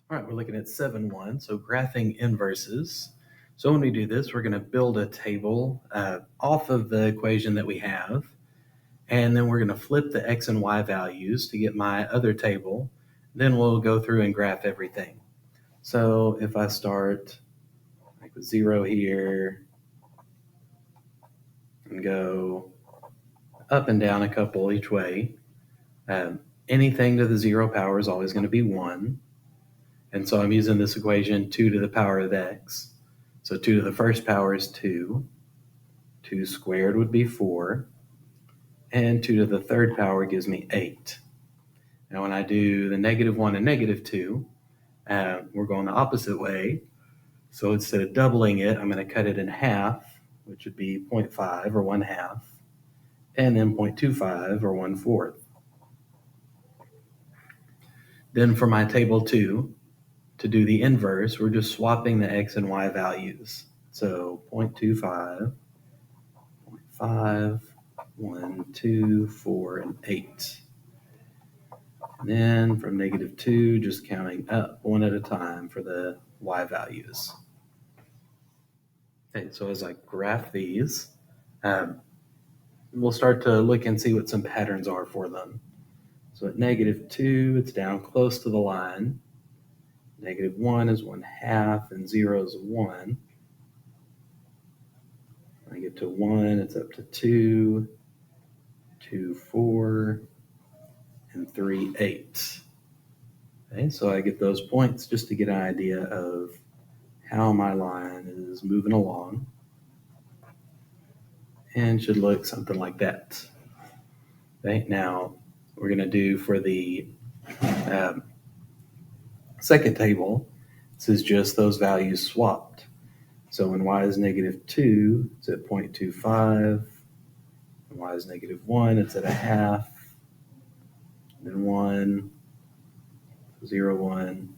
All right, we're looking at 7.1, so graphing inverses. So when we do this, we're going to build a table off of the equation that we have, and then we're going to flip the x and y values to get my other table. Then we'll go through and graph everything. So if I start like with 0 here and go up and down a couple each way, anything to the 0 power is always going to be 1. And so I'm using this equation 2 to the power of x. So 2 to the first power is 2. 2 squared would be 4. And 2 to the third power gives me 8. Now when I do the -1 and -2, we're going the opposite way. So instead of doubling it, I'm going to cut it in half, which would be 0.5 or 1/2, and then 0.25 or 1/4. Then for my table 2, to do the inverse, we're just swapping the x and y values. So 0.25, 0.5, 1, 2, 4, and 8. And then from -2, just counting up one at a time for the y values. Okay, so as I graph these, we'll start to look and see what some patterns are for them. So at -2, it's down close to the line. -1 is 1/2, and 0 is 1. When I get to 1, it's up to 2, 2, 4, and 3, 8. Okay, so I get those points just to get an idea of how my line is moving along, and should look something like that. Okay, now we're going to do for the second table, this is just those values swapped. So when y is -2, it's at 0.25. When y is -1, it's at 1/2. Then 1, 0, 1,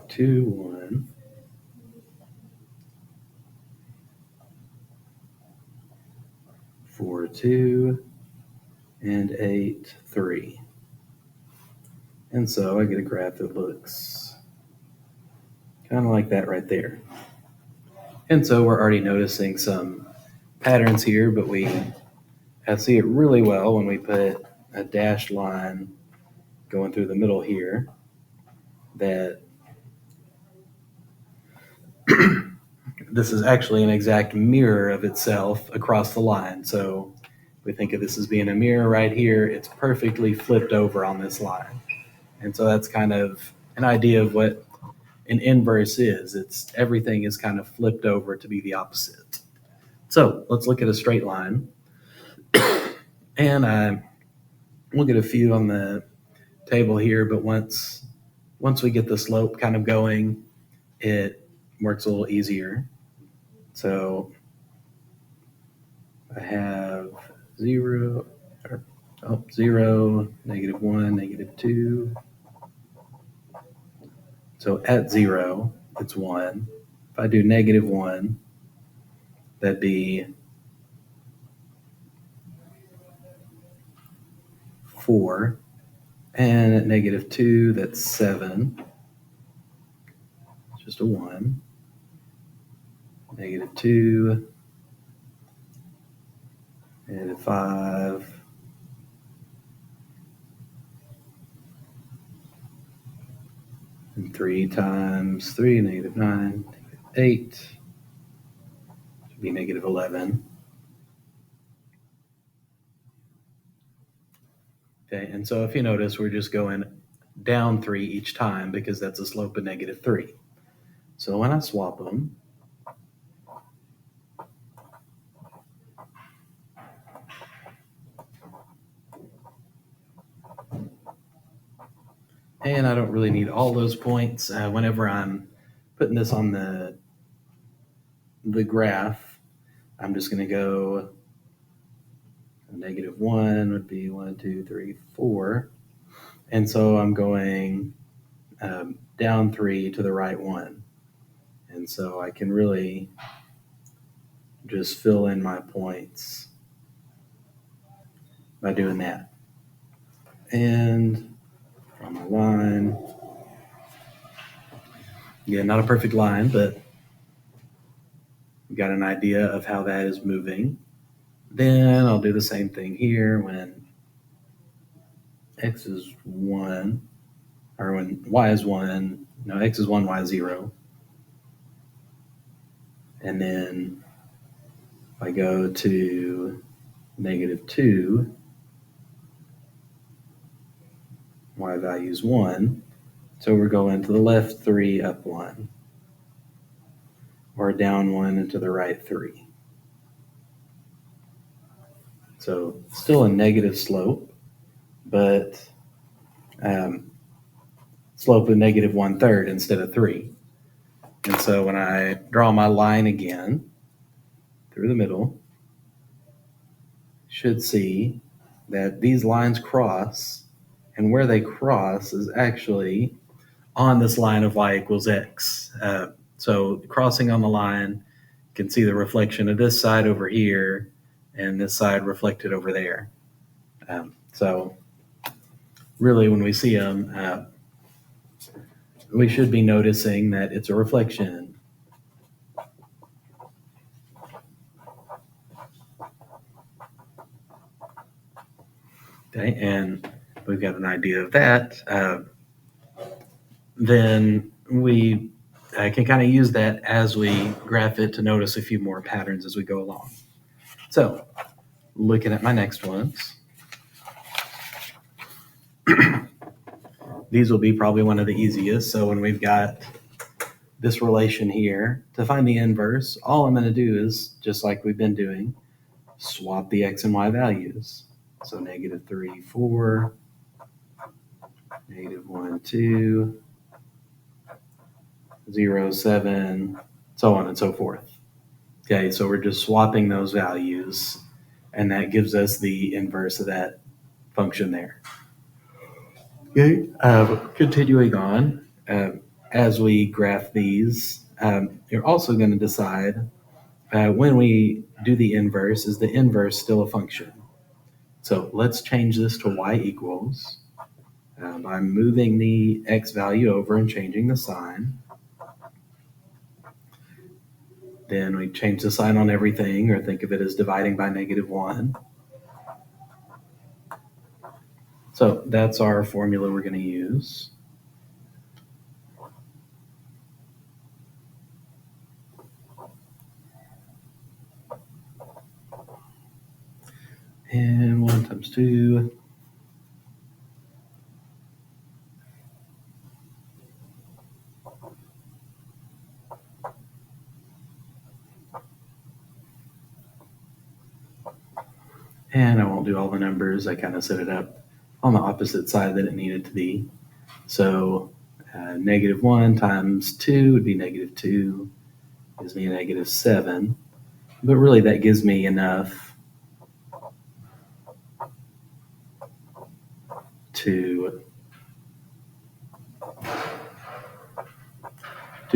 2, 1. 4, 2, and 8, 3. And so I get a graph that looks kind of like that right there. And so we're already noticing some patterns here, but we see it really well when we put a dashed line going through the middle here that this is actually an exact mirror of itself across the line. So we think of this as being a mirror right here. It's perfectly flipped over on this line. And so that's kind of an idea of what an inverse is. It's everything is kind of flipped over to be the opposite. So let's look at a straight line. And we'll get a few on the table here, but once we get the slope kind of going, it works a little easier. So I have 0, -1, -2. So at 0, it's 1. If I do -1, that'd be 4. And at -2, that's 7. It's just a 1. -2, -5. And 3 times 3, -9, -8. Should be -11. Okay, and so if you notice, we're just going down 3 each time because that's a slope of -3. So when I swap them, and I don't really need all those points. Whenever I'm putting this on the graph, I'm just going to go -1 would be 1, 2, 3, 4. And so I'm going down 3 to the right 1. And so I can really just fill in my points by doing that. And on my line. Yeah, not a perfect line, but we got an idea of how that is moving. Then I'll do the same thing here when x is 1, or when y is 1. No, x is 1, y is 0. And then if I go to -2, y value is 1. So we're going to the left 3, up 1. Or down 1 and to the right 3. So still a negative slope, but slope of -1/3 instead of 3. And so when I draw my line again through the middle, should see that these lines cross, and where they cross is actually on this line of y equals x. So crossing on the line, you can see the reflection of this side over here and this side reflected over there. So really when we see them, we should be noticing that it's a reflection. Okay, and we've got an idea of that. Then we can kind of use that as we graph it to notice a few more patterns as we go along. So looking at my next ones, these will be probably one of the easiest. So when we've got this relation here, to find the inverse, all I'm going to do is, just like we've been doing, swap the x and y values. So -3, 4, -1, 2, 0, 7, so on and so forth. Okay, so we're just swapping those values, and that gives us the inverse of that function there. Okay, continuing on, as we graph these, you're also going to decide when we do the inverse, is the inverse still a function? So let's change this to y equals by moving the x value over and changing the sign. Then we change the sign on everything, or think of it as dividing by -1. So that's our formula we're going to use. And 1 times 2. And I won't do all the numbers. I kind of set it up on the opposite side that it needed to be. So -1 times 2 would be -2, gives me a -7. But really that gives me enough to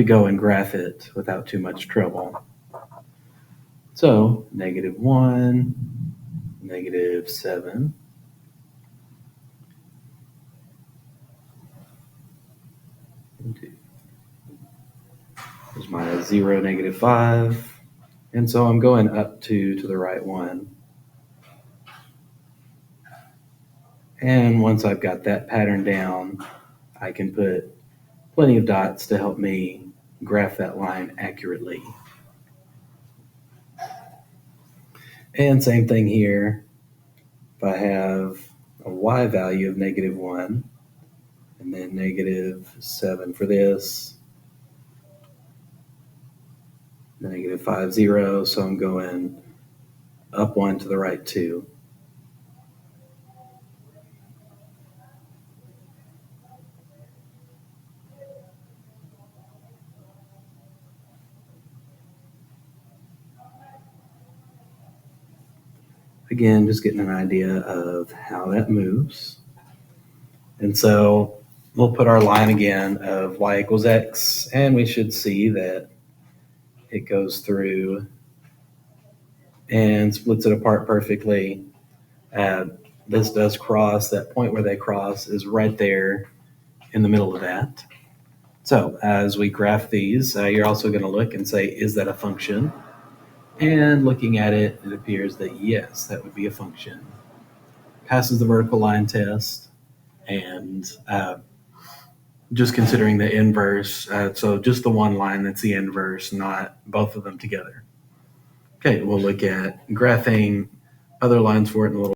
go and graph it without too much trouble. So -1, -7. There's my 0, -5. And so I'm going up 2 to the right 1. And once I've got that pattern down, I can put plenty of dots to help me graph that line accurately. And same thing here. If I have a y value of -1, and then -7 for this, -5, 0, so I'm going up 1 to the right 2. Again, just getting an idea of how that moves. And so we'll put our line again of y equals x, and we should see that it goes through and splits it apart perfectly. This does cross. That point where they cross is right there in the middle of that. So as we graph these, you're also going to look and say, is that a function? And looking at it, it appears that yes, that would be a function. Passes the vertical line test, and just considering the inverse, so just the one line that's the inverse, not both of them together. Okay, we'll look at graphing other lines for it in a little